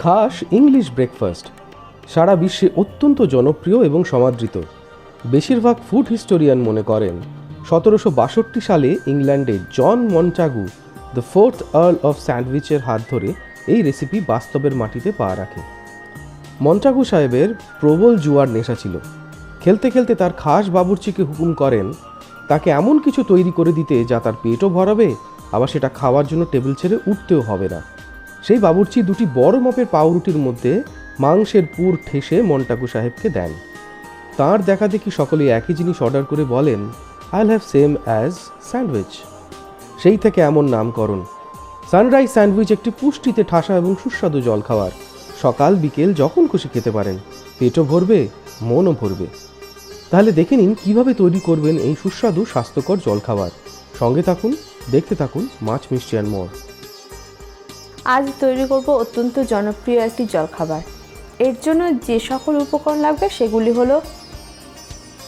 খাস English breakfast সারা বিশ্বে অত্যন্ত জনপ্রিয় এবং সমাদৃত। বেশিরভাগ ফুড হিস্টোরিয়ান মনে করেন 1762 সালে ইংল্যান্ডে জন Montagu the fourth Earl of স্যান্ডউইচের হাত ধরে এই রেসিপি বাস্তবের মাটিতে পা রাখে। মন্টাগু সাহেবের প্রবল জুয়ার নেশা ছিল। খেলতে খেলতে তার খাস বাবুর্চিকে হুকুম করেন তাকে এমন কিছু তৈরি করে দিতে যা তার পেটও ভরাবে, আবার সেটা খাওয়ার জন্য টেবিল ছেড়ে উঠতেও হবে না। সেই বাবুর্চি দুটি বড় মাপের পাউরুটির মধ্যে মাংসের পুর ঠেসে মন্টাগু সাহেবকে দেন। তাঁর দেখা দেখি সকলে একই জিনিস অর্ডার করে বলেন, আইল হ্যাভ সেম অ্যাজ স্যান্ডউইচ। সেই থেকে এমন নামকরণ। সানরাইজ স্যান্ডউইচ একটি পুষ্টিতে ঠাসা এবং সুস্বাদু জলখাবার। সকাল বিকেল যখন খুশি খেতে পারেন, পেটও ভরবে, মনও ভরবে। তাহলে দেখে নিন কীভাবে তৈরি করবেন এই সুস্বাদু স্বাস্থ্যকর জলখাবার। সঙ্গে থাকুন, দেখতে থাকুন মাছ, মিষ্টি অ্যান্ড মোর। আজ তৈরি করব অত্যন্ত জনপ্রিয় একটি জলখাবার। এর জন্য যে সকল উপকরণ লাগবে সেগুলি হলো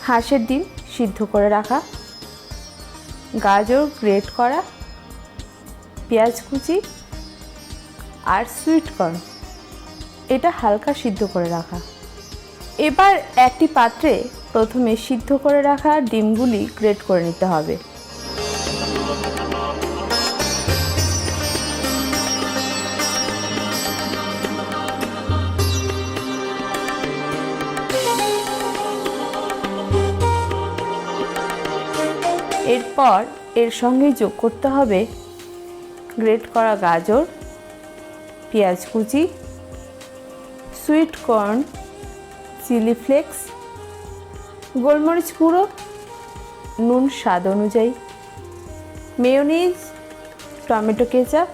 হাঁসের ডিম সিদ্ধ করে রাখা, গাজর গ্রেট করা, পেঁয়াজ কুচি আর সুইট কর্ন এটা হালকা সিদ্ধ করে রাখা। এবার একটি পাত্রে প্রথমে সিদ্ধ করে রাখা ডিমগুলি গ্রেট করে নিতে হবে। এরপর এর সঙ্গে যোগ করতে হবে গ্রেট করা গাজর, পেঁয়াজ কুচি, সুইট কর্ন, চিলি ফ্লেক্স, গোলমরিচ গুঁড়ো, নুন স্বাদ অনুযায়ী, মেয়োনিজ, টমেটো কেচাপ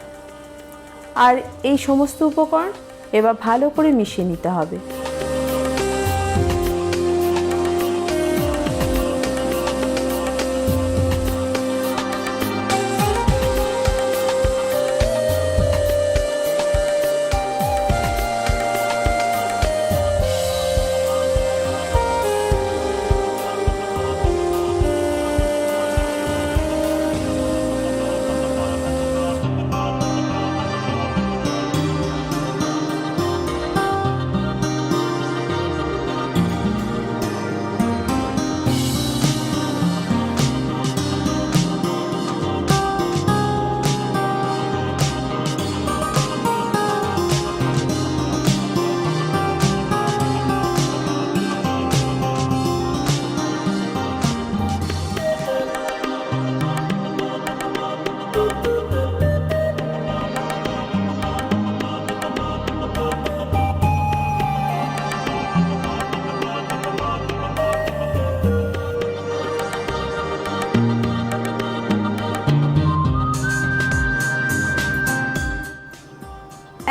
আর এই সমস্ত উপকরণ এবার ভালো করে মিশিয়ে নিতে হবে।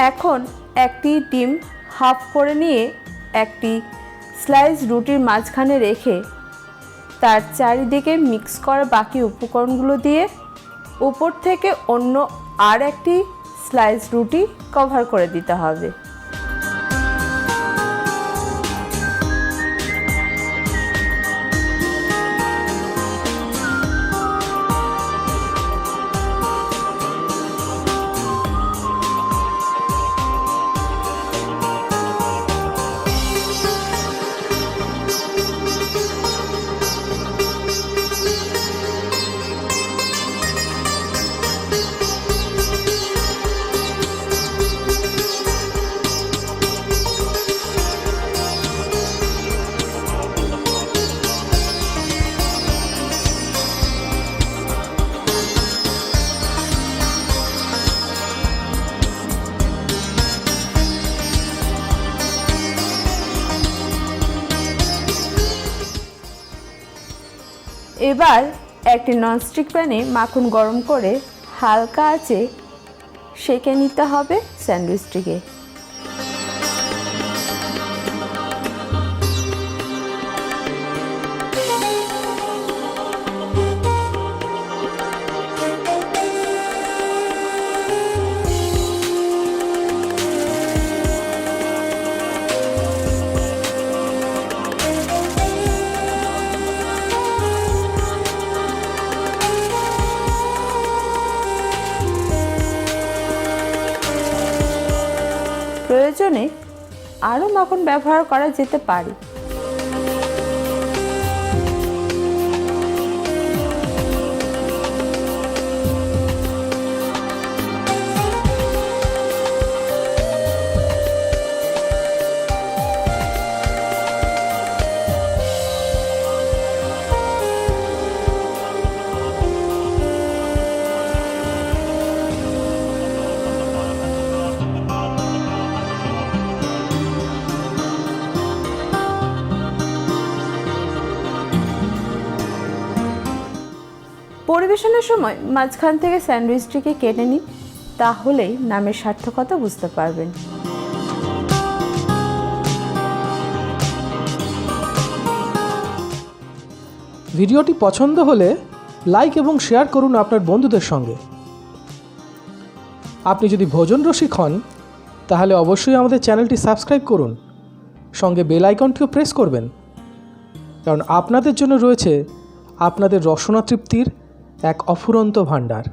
এখন একটি ডিম হাফ করে নিয়ে একটি স্লাইস রুটির মাঝখানে রেখে তার চারিদিকে মিক্স করা বাকি উপকরণগুলো দিয়ে উপর থেকে অন্য আর একটি স্লাইস রুটি কভার করে দিতে হবে। এবার একটি ননস্টিক প্যানে মাখন গরম করে হালকা আঁচে সেঁকে নিতে হবে স্যান্ডউইচটিকে। প্রয়োজনে আরও মাখন ব্যবহার করা যেতে পারে। পরিবেশনের সময় মাঝখান থেকে স্যান্ডউইচটিকে কেটে নিন, তাহলেই নামের সার্থকতা বুঝতে পারবেন। ভিডিওটি পছন্দ হলে লাইক এবং শেয়ার করুন আপনার বন্ধুদের সঙ্গে। আপনি যদি ভোজন রসিক হন তাহলে অবশ্যই আমাদের চ্যানেলটি সাবস্ক্রাইব করুন, সঙ্গে বেল আইকনটিও প্রেস করবেন, কারণ আপনাদের জন্য রয়েছে আপনাদের রসনা তৃপ্তির এক অফুরন্ত ভাণ্ডার।